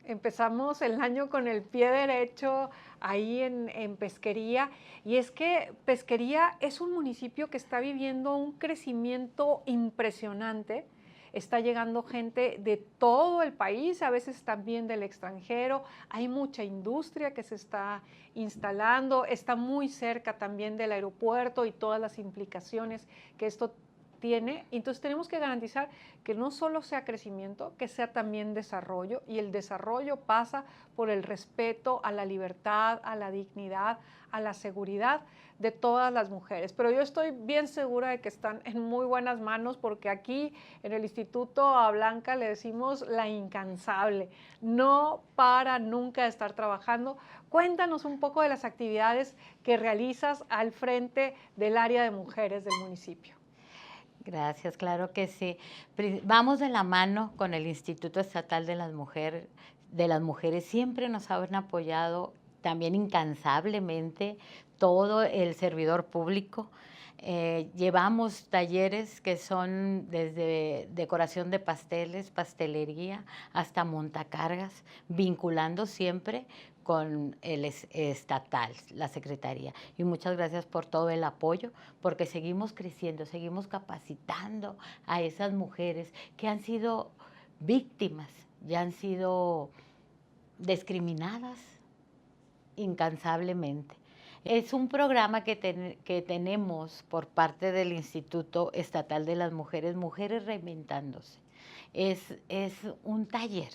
Empezamos el año con el pie derecho ahí en Pesquería, y es que Pesquería es un municipio que está viviendo un crecimiento impresionante, está llegando gente de todo el país, a veces también del extranjero, hay mucha industria que se está instalando, está muy cerca también del aeropuerto y todas las implicaciones que esto tiene. Entonces tenemos que garantizar que no solo sea crecimiento, que sea también desarrollo, y el desarrollo pasa por el respeto a la libertad, a la dignidad, a la seguridad de todas las mujeres. Pero yo estoy bien segura de que están en muy buenas manos, porque aquí en el instituto a Blanca le decimos la incansable, no para nunca de estar trabajando. Cuéntanos un poco de las actividades que realizas al frente del área de mujeres del municipio. Gracias, claro que sí. Vamos de la mano con el Instituto Estatal de las Mujeres. Siempre nos han apoyado también incansablemente todo el servidor público. Llevamos talleres que son desde decoración de pasteles, pastelería, hasta montacargas, vinculando siempre con el estatal, la Secretaría. Y muchas gracias por todo el apoyo, porque seguimos creciendo, seguimos capacitando a esas mujeres que han sido víctimas, ya han sido discriminadas incansablemente. Es un programa que tenemos por parte del Instituto Estatal de las Mujeres, Mujeres Reinventándose. Es un taller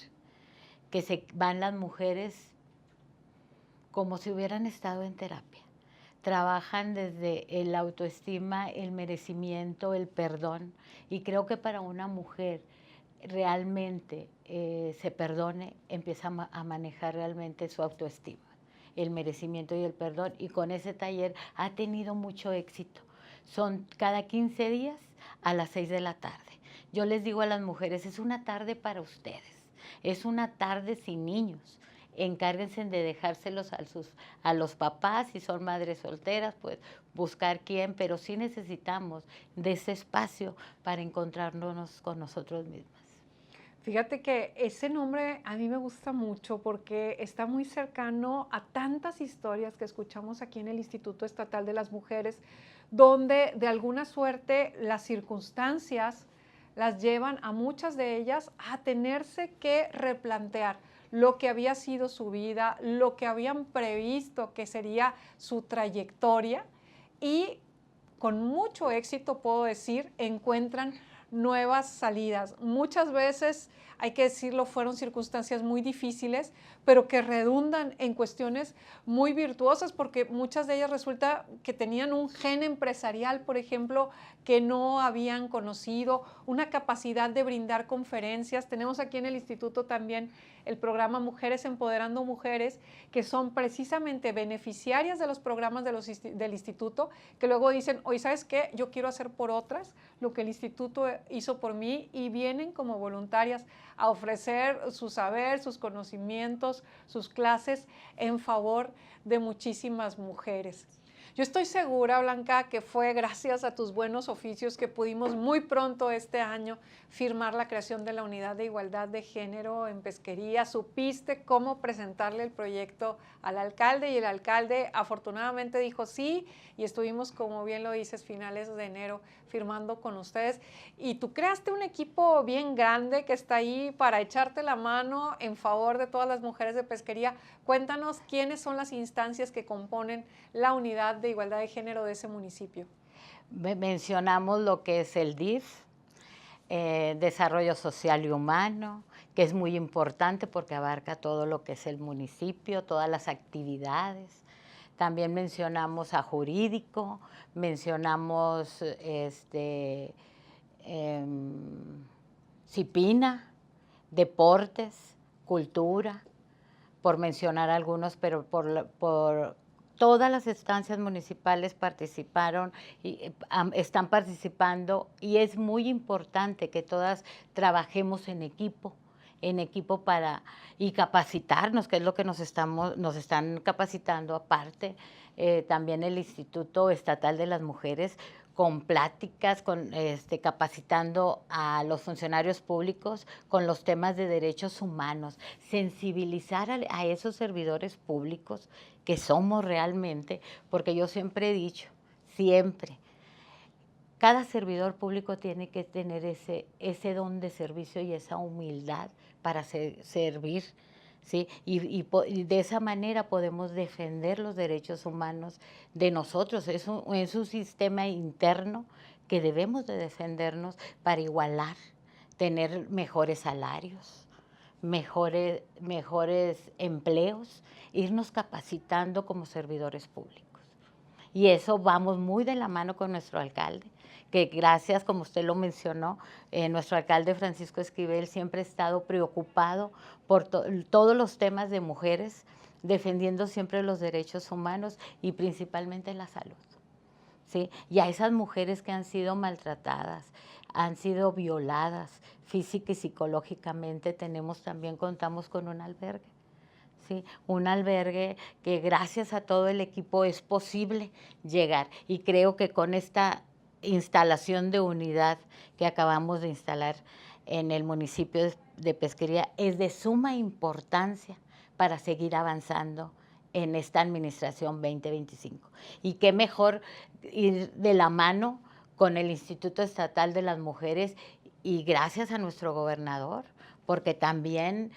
que van las mujeres como si hubieran estado en terapia. Trabajan desde el autoestima, el merecimiento, el perdón, y creo que para una mujer realmente se perdone, empieza a manejar realmente su autoestima, el merecimiento y el perdón, y con ese taller ha tenido mucho éxito. Son cada 15 días a las 6 de la tarde. Yo les digo a las mujeres, es una tarde para ustedes, es una tarde sin niños. Encárguense de dejárselos a los papás, si son madres solteras, pues buscar quién, pero sí necesitamos de ese espacio para encontrarnos con nosotros mismas. Fíjate que ese nombre a mí me gusta mucho porque está muy cercano a tantas historias que escuchamos aquí en el Instituto Estatal de las Mujeres, donde de alguna suerte las circunstancias las llevan a muchas de ellas a tenerse que replantear lo que había sido su vida, lo que habían previsto que sería su trayectoria, y con mucho éxito, puedo decir, encuentran nuevas salidas. Muchas veces, hay que decirlo, fueron circunstancias muy difíciles, pero que redundan en cuestiones muy virtuosas, porque muchas de ellas resulta que tenían un gen empresarial, por ejemplo, que no habían conocido, una capacidad de brindar conferencias. Tenemos aquí en el instituto también el programa Mujeres Empoderando Mujeres, que son precisamente beneficiarias de los programas del instituto, que luego dicen, oye, ¿sabes qué? Yo quiero hacer por otras lo que el instituto hizo por mí, y vienen como voluntarias a ofrecer su saber, sus conocimientos, sus clases en favor de muchísimas mujeres. Yo estoy segura, Blanca, que fue gracias a tus buenos oficios que pudimos muy pronto este año firmar la creación de la Unidad de Igualdad de Género en Pesquería. Supiste cómo presentarle el proyecto al alcalde, y el alcalde afortunadamente dijo sí, y estuvimos, como bien lo dices, finales de enero firmando con ustedes. Y tú creaste un equipo bien grande que está ahí para echarte la mano en favor de todas las mujeres de pesquería. Cuéntanos quiénes son las instancias que componen la Unidad de Igualdad de Género de ese municipio. Mencionamos lo que es el DIF, Desarrollo Social y Humano, que es muy importante porque abarca todo lo que es el municipio, todas las actividades. También mencionamos a Jurídico, mencionamos CIPINA, Deportes, Cultura, por mencionar algunos, pero por todas las instancias municipales participaron y están participando, y es muy importante que todas trabajemos en equipo y capacitarnos, que es lo que nos están capacitando. Aparte, también el Instituto Estatal de las Mujeres, con pláticas, capacitando a los funcionarios públicos con los temas de derechos humanos, sensibilizar a esos servidores públicos que somos realmente, porque yo siempre he dicho, siempre, cada servidor público tiene que tener ese don de servicio y esa humildad para servir, ¿sí? Y de esa manera podemos defender los derechos humanos de nosotros. Es un sistema interno que debemos de defendernos para igualar, tener mejores salarios, mejores empleos, irnos capacitando como servidores públicos. Y eso vamos muy de la mano con nuestro alcalde, que gracias, como usted lo mencionó, nuestro alcalde Francisco Esquivel siempre ha estado preocupado por todos los temas de mujeres, defendiendo siempre los derechos humanos y principalmente la salud, ¿sí? Y a esas mujeres que han sido maltratadas, han sido violadas física y psicológicamente, contamos con un albergue. ¿Sí? Un albergue que gracias a todo el equipo es posible llegar. Y creo que con esta instalación de unidad que acabamos de instalar en el municipio de Pesquería es de suma importancia para seguir avanzando en esta administración 2025. Y qué mejor ir de la mano con el Instituto Estatal de las Mujeres y gracias a nuestro gobernador, porque también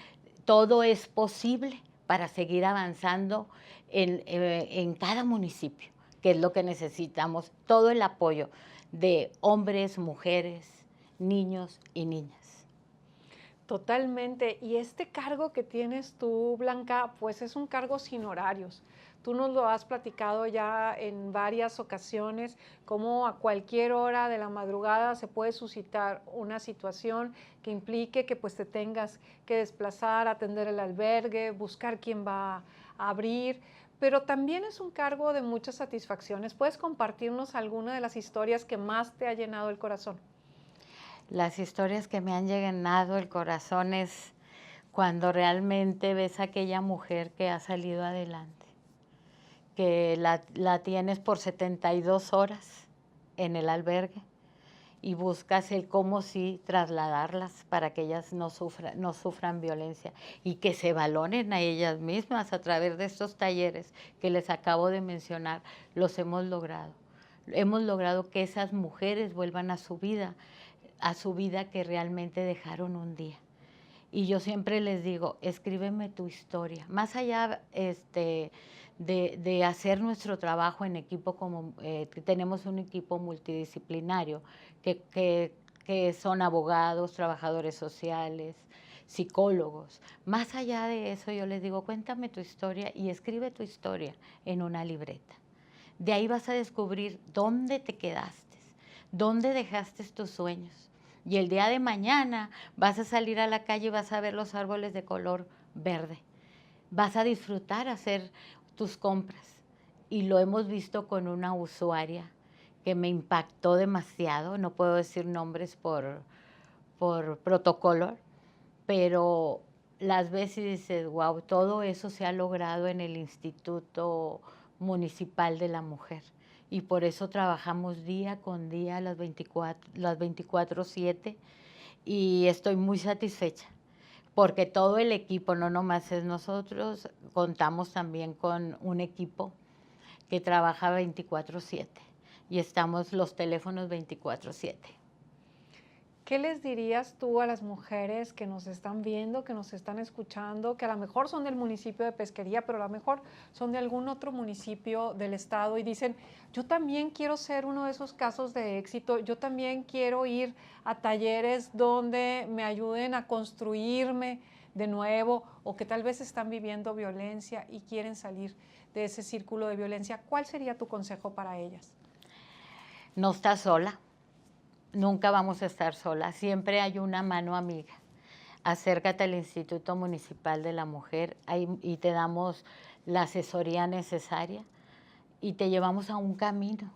todo es posible para seguir avanzando en cada municipio, que es lo que necesitamos, todo el apoyo de hombres, mujeres, niños y niñas. Totalmente. Y este cargo que tienes tú, Blanca, pues es un cargo sin horarios. Tú nos lo has platicado ya en varias ocasiones, cómo a cualquier hora de la madrugada se puede suscitar una situación que implique que pues te tengas que desplazar, atender el albergue, buscar quién va a abrir, pero también es un cargo de muchas satisfacciones. ¿Puedes compartirnos alguna de las historias que más te ha llenado el corazón? Las historias que me han llenado el corazón es cuando realmente ves a aquella mujer que ha salido adelante, que la tienes por 72 horas en el albergue y buscas el cómo sí trasladarlas para que ellas no sufran violencia y que se valoren a ellas mismas a través de estos talleres que les acabo de mencionar, los hemos logrado. Hemos logrado que esas mujeres vuelvan a su vida que realmente dejaron un día. Y yo siempre les digo, escríbeme tu historia. Más allá de hacer nuestro trabajo en equipo, como tenemos un equipo multidisciplinario, que son abogados, trabajadores sociales, psicólogos. Más allá de eso, yo les digo, cuéntame tu historia y escribe tu historia en una libreta. De ahí vas a descubrir dónde te quedaste, dónde dejaste tus sueños. Y el día de mañana vas a salir a la calle y vas a ver los árboles de color verde. Vas a disfrutar hacer tus compras. Y lo hemos visto con una usuaria que me impactó demasiado. No puedo decir nombres por protocolo, pero las ves y dices, wow, todo eso se ha logrado en el Instituto Municipal de la Mujer. Y por eso trabajamos día con día las 24/7 y estoy muy satisfecha porque todo el equipo, no nomás es nosotros, contamos también con un equipo que trabaja 24/7 y estamos los teléfonos 24/7. ¿Qué les dirías tú a las mujeres que nos están viendo, que nos están escuchando, que a lo mejor son del municipio de Pesquería, pero a lo mejor son de algún otro municipio del estado y dicen, yo también quiero ser uno de esos casos de éxito, yo también quiero ir a talleres donde me ayuden a construirme de nuevo o que tal vez están viviendo violencia y quieren salir de ese círculo de violencia? ¿Cuál sería tu consejo para ellas? No estás sola. Nunca vamos a estar solas, siempre hay una mano amiga. Acércate al Instituto Municipal de la Mujer y te damos la asesoría necesaria y te llevamos a un camino,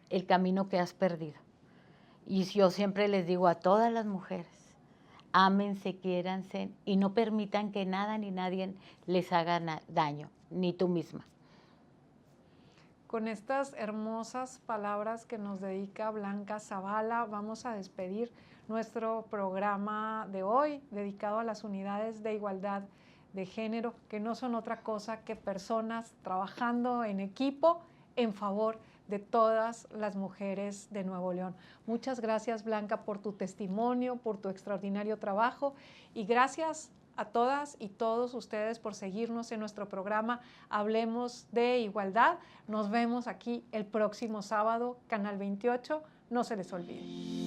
el camino que has perdido. Y yo siempre les digo a todas las mujeres, ámense, quiéranse y no permitan que nada ni nadie les haga daño, ni tú misma. Con estas hermosas palabras que nos dedica Blanca Zavala, vamos a despedir nuestro programa de hoy, dedicado a las unidades de igualdad de género, que no son otra cosa que personas trabajando en equipo en favor de todas las mujeres de Nuevo León. Muchas gracias, Blanca, por tu testimonio, por tu extraordinario trabajo, y gracias a todas y todos ustedes por seguirnos en nuestro programa Hablemos de Igualdad. Nos vemos aquí el próximo sábado, Canal 28. No se les olvide.